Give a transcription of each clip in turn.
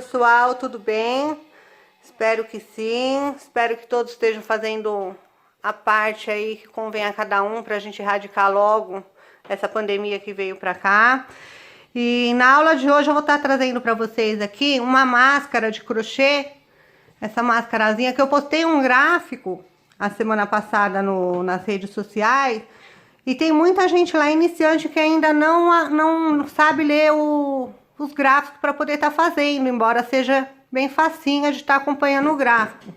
pessoal, tudo bem? Espero que sim, espero que todos estejam fazendo a parte aí que convém a cada um para a gente erradicar logo essa pandemia que veio para cá. E na aula de hoje eu vou estar trazendo para vocês aqui uma máscara de crochê, essa máscarazinha que eu postei um gráfico a semana passada nas redes sociais. E tem muita gente lá iniciante que ainda não sabe ler os gráficos para poder estar fazendo, embora seja bem facinha de estar acompanhando o gráfico.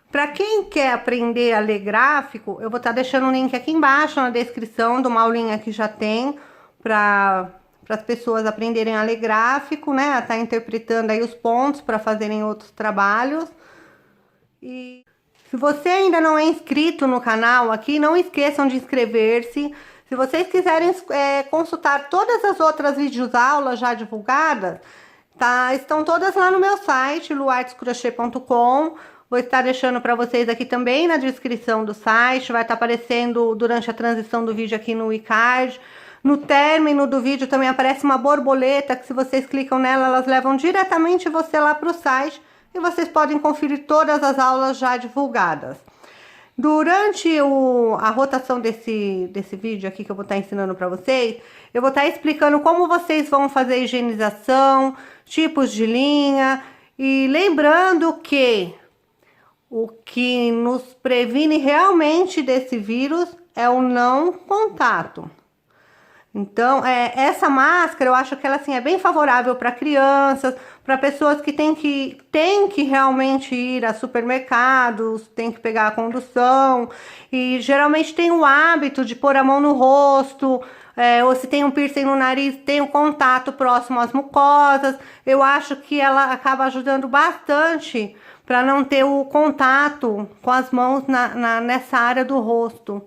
Para quem quer aprender a ler gráfico, eu vou estar deixando o link aqui embaixo na descrição de uma aulinha que já tem para as pessoas aprenderem a ler gráfico, né? A estar interpretando aí os pontos para fazerem outros trabalhos. E se você ainda não é inscrito no canal aqui, não esqueçam de inscrever-se. Se vocês quiserem consultar todas as outras videoaulas já divulgadas, estão todas lá no meu site, luartescrochê.com. Vou estar deixando para vocês aqui também na descrição do site. Vai estar aparecendo durante a transição do vídeo aqui no iCard. No término do vídeo também aparece uma borboleta, que se vocês clicam nela, elas levam diretamente você lá para o site. E vocês podem conferir todas as aulas já divulgadas. Durante a rotação desse vídeo aqui que eu vou estar ensinando para vocês, eu vou estar explicando como vocês vão fazer a higienização, tipos de linha. E lembrando que o que nos previne realmente desse vírus é o não contato. Então, essa máscara, eu acho que ela assim, é bem favorável para crianças, para pessoas que têm que realmente ir a supermercados, tem que pegar a condução, e geralmente tem o hábito de pôr a mão no rosto, ou se tem um piercing no nariz, tem um contato próximo às mucosas. Eu acho que ela acaba ajudando bastante para não ter o contato com as mãos nessa área do rosto,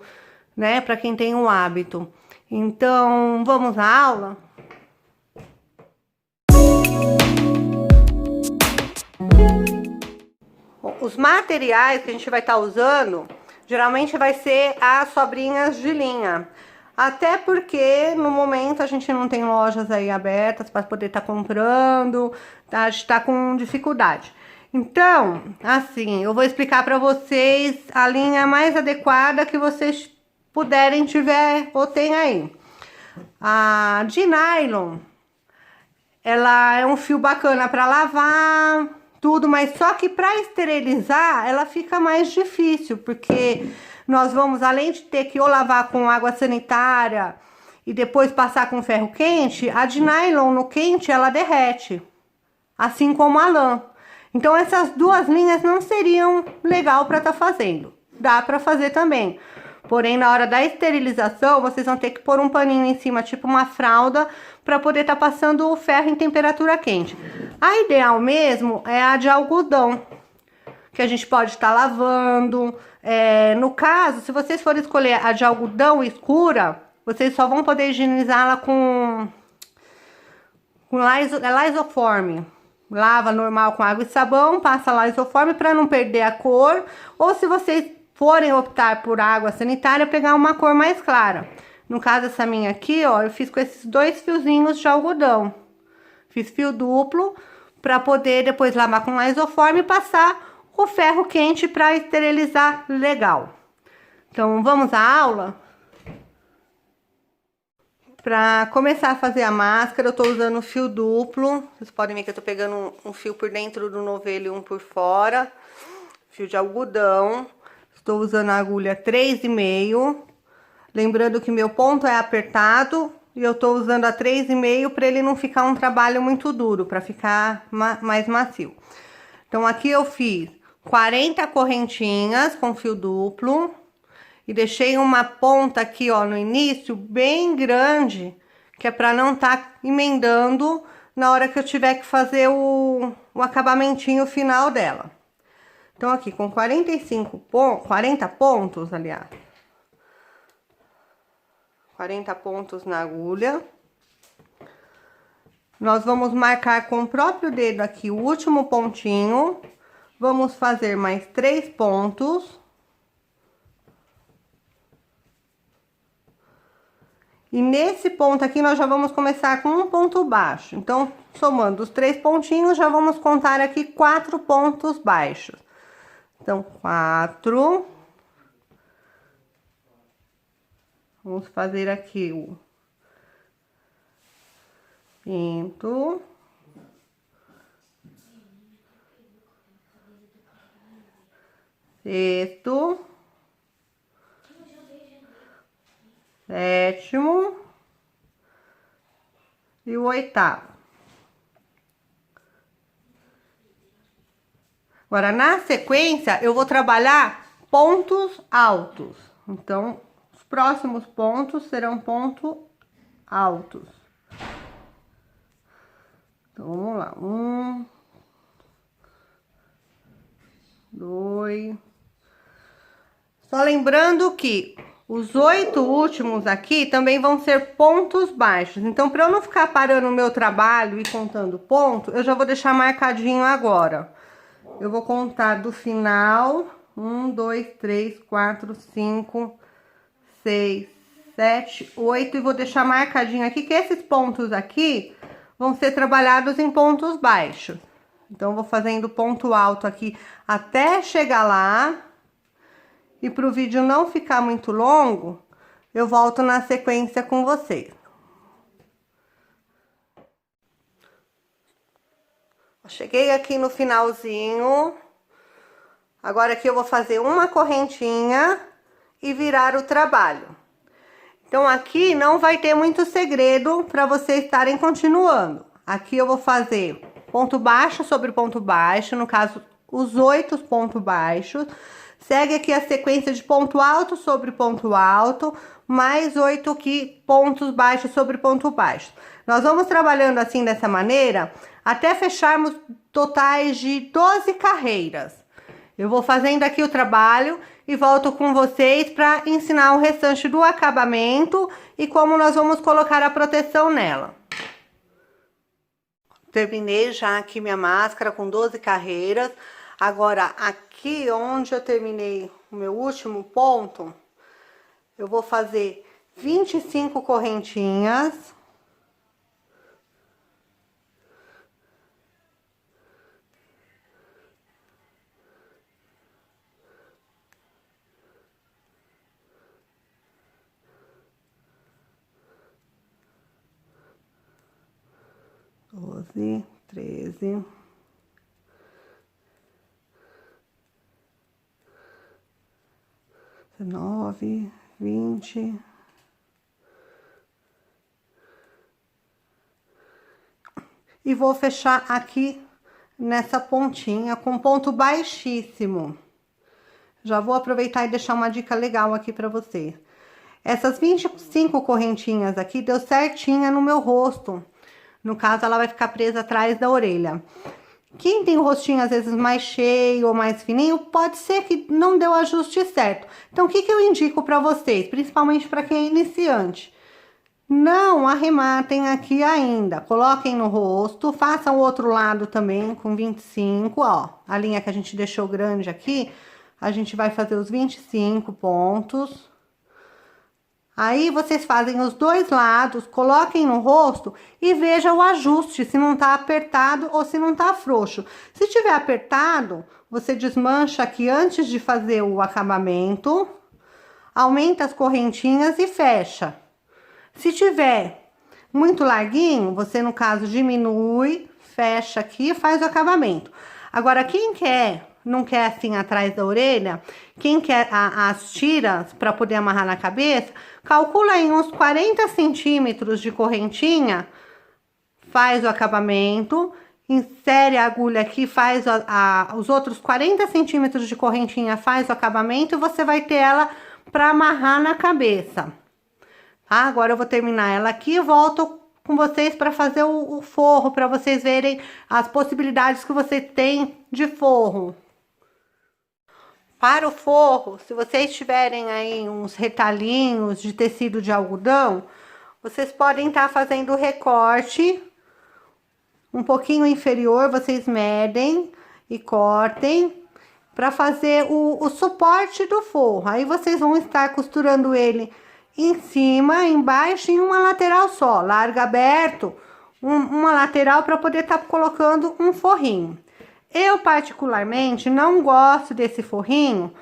né? Para quem tem o hábito. Então, vamos à aula? Os materiais que a gente vai estar usando, geralmente vai ser as sobrinhas de linha. Até porque, no momento, a gente não tem lojas aí abertas para poder estar comprando, tá? A gente está com dificuldade. Então, assim, eu vou explicar para vocês a linha mais adequada que vocês puderem tiver ou tem aí. A de nylon, ela é um fio bacana para lavar, tudo, mas só que para esterilizar ela fica mais difícil, porque nós vamos, além de ter que ou lavar com água sanitária e depois passar com ferro quente, a de nylon no quente ela derrete, assim como a lã. Então essas duas linhas não seriam legal para estar fazendo. Dá para fazer também. Porém, na hora da esterilização, vocês vão ter que pôr um paninho em cima, tipo uma fralda, para poder estar passando o ferro em temperatura quente. A ideal mesmo é a de algodão, que a gente pode estar lavando. No caso, se vocês forem escolher a de algodão escura, vocês só vão poder higienizá-la com Lisoform. Lava normal com água e sabão, passa Lisoform para não perder a cor. Ou se vocês forem optar por água sanitária, pegar uma cor mais clara. No caso, essa minha aqui, ó, eu fiz com esses dois fiozinhos de algodão. Fiz fio duplo para poder depois lavar com Lisoform e passar o ferro quente para esterilizar legal. Então, vamos à aula? Para começar a fazer a máscara, eu tô usando fio duplo. Vocês podem ver que eu tô pegando um fio por dentro do novelo e um por fora. Fio de algodão. Estou usando a agulha 3,5. Lembrando que meu ponto é apertado e eu estou usando a 3,5 para ele não ficar um trabalho muito duro, para ficar mais macio. Então, aqui eu fiz 40 correntinhas com fio duplo e deixei uma ponta aqui, ó, no início, bem grande, que é para não estar emendando na hora que eu tiver que fazer o acabamentinho final dela. Então, aqui com 40 pontos, aliás. 40 pontos na agulha. Nós vamos marcar com o próprio dedo aqui o último pontinho. Vamos fazer mais 3 pontos. E nesse ponto aqui, nós já vamos começar com um ponto baixo. Então, somando os 3 pontinhos, já vamos contar aqui 4 pontos baixos. Então, 4. Vamos fazer aqui o quinto. Sexto. Sétimo. E o oitavo. Agora, na sequência, eu vou trabalhar pontos altos. Então, os próximos pontos serão pontos altos. Então, vamos lá. 1, 2. Só lembrando que os 8 últimos aqui também vão ser pontos baixos. Então, para eu não ficar parando o meu trabalho e contando ponto, eu já vou deixar marcadinho agora. Eu vou contar do final. 1, 2, 3, 4, 5, 6, 7, 8. E vou deixar marcadinho aqui que esses pontos aqui vão ser trabalhados em pontos baixos. Então, vou fazendo ponto alto aqui até chegar lá. E para o vídeo não ficar muito longo, eu volto na sequência com vocês. Cheguei aqui no finalzinho. Agora aqui eu vou fazer uma correntinha e virar o trabalho. Então, aqui não vai ter muito segredo para vocês estarem continuando. Aqui eu vou fazer ponto baixo sobre ponto baixo, no caso, os 8 pontos baixos. Segue aqui a sequência de ponto alto sobre ponto alto, mais 8 aqui, pontos baixos sobre ponto baixo. Nós vamos trabalhando assim, dessa maneira, até fecharmos totais de 12 carreiras. Eu vou fazendo aqui o trabalho e volto com vocês para ensinar o restante do acabamento e como nós vamos colocar a proteção nela. Terminei já aqui minha máscara com 12 carreiras. Agora, aqui onde eu terminei o meu último ponto, eu vou fazer 25 correntinhas. Doze, 13... 19, 20. E vou fechar aqui nessa pontinha com ponto baixíssimo. Já vou aproveitar e deixar uma dica legal aqui pra vocês. Essas 25 correntinhas aqui deu certinha no meu rosto. No caso, ela vai ficar presa atrás da orelha. Quem tem o rostinho às vezes mais cheio ou mais fininho, pode ser que não deu o ajuste certo. Então, o que eu indico para vocês, principalmente para quem é iniciante? Não arrematem aqui ainda. Coloquem no rosto, façam o outro lado também com 25, ó. A linha que a gente deixou grande aqui, a gente vai fazer os 25 pontos. Aí, vocês fazem os dois lados, coloquem no rosto e vejam o ajuste, se não tá apertado ou se não tá frouxo. Se tiver apertado, você desmancha aqui antes de fazer o acabamento, aumenta as correntinhas e fecha. Se tiver muito larguinho, você, no caso, diminui, fecha aqui e faz o acabamento. Agora, quem não quer assim atrás da orelha, quem quer as tiras para poder amarrar na cabeça, calcula em uns 40 centímetros de correntinha, faz o acabamento, insere a agulha aqui, faz os outros 40 centímetros de correntinha, faz o acabamento e você vai ter ela para amarrar na cabeça. Tá? Agora eu vou terminar ela aqui e volto com vocês para fazer o forro, para vocês verem as possibilidades que você tem de forro. Para o forro, se vocês tiverem aí uns retalhinhos de tecido de algodão, vocês podem estar fazendo o recorte um pouquinho inferior, vocês medem e cortem para fazer o suporte do forro. Aí vocês vão estar costurando ele em cima, embaixo e uma lateral só. Larga aberto, uma lateral para poder estar colocando um forrinho. Eu particularmente não gosto desse forrinho,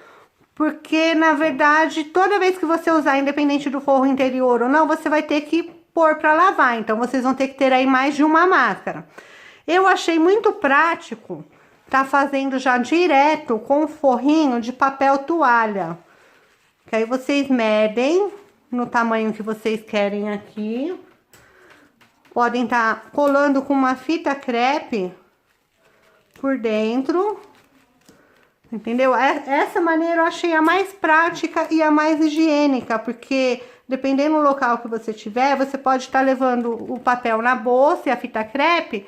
porque na verdade toda vez que você usar, independente do forro interior ou não, você vai ter que pôr para lavar. Então vocês vão ter que ter aí mais de uma máscara. Eu achei muito prático tá fazendo já direto com o forrinho de papel toalha. Que aí vocês medem no tamanho que vocês querem aqui. Podem estar colando com uma fita crepe por dentro. Entendeu? Essa maneira eu achei a mais prática e a mais higiênica, porque dependendo do local que você tiver, você pode estar levando o papel na bolsa e a fita crepe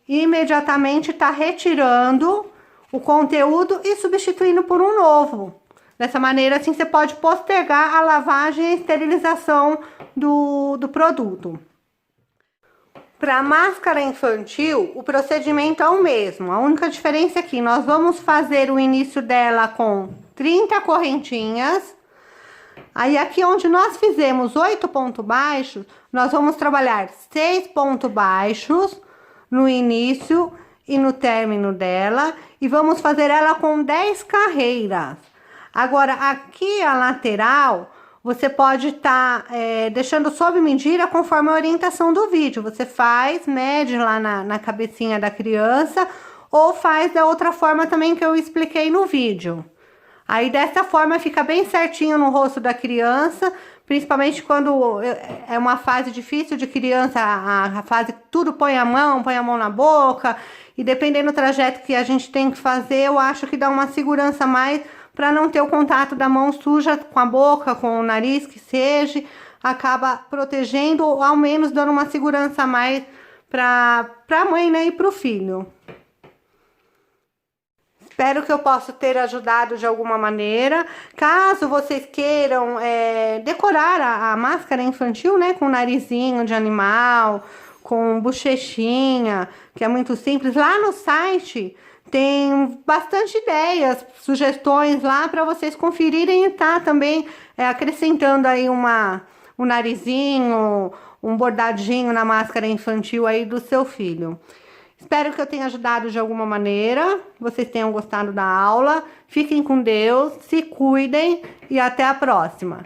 e imediatamente tá retirando o conteúdo e substituindo por um novo. Dessa maneira, assim, você pode postergar a lavagem e a esterilização do produto. Para máscara infantil, o procedimento é o mesmo. A única diferença é que nós vamos fazer o início dela com 30 correntinhas. Aí, aqui onde nós fizemos 8 pontos baixos, nós vamos trabalhar 6 pontos baixos no início e no término dela. E vamos fazer ela com 10 carreiras. Agora, aqui a lateral, você pode estar deixando sob medida conforme a orientação do vídeo. Você faz, mede lá na cabecinha da criança, ou faz da outra forma também que eu expliquei no vídeo. Aí, dessa forma, fica bem certinho no rosto da criança, principalmente quando é uma fase difícil de criança, a fase que tudo põe a mão na boca, e dependendo do trajeto que a gente tem que fazer, eu acho que dá uma segurança a mais para não ter o contato da mão suja com a boca, com o nariz, que seja, acaba protegendo ou ao menos dando uma segurança a mais para a mãe, né, e para o filho. Espero que eu possa ter ajudado de alguma maneira. Caso vocês queiram decorar a máscara infantil, né, com narizinho de animal, com bochechinha, que é muito simples, lá no site tem bastante ideias, sugestões lá para vocês conferirem e tá também acrescentando aí um narizinho, um bordadinho na máscara infantil aí do seu filho. Espero que eu tenha ajudado de alguma maneira, vocês tenham gostado da aula. Fiquem com Deus, se cuidem e até a próxima.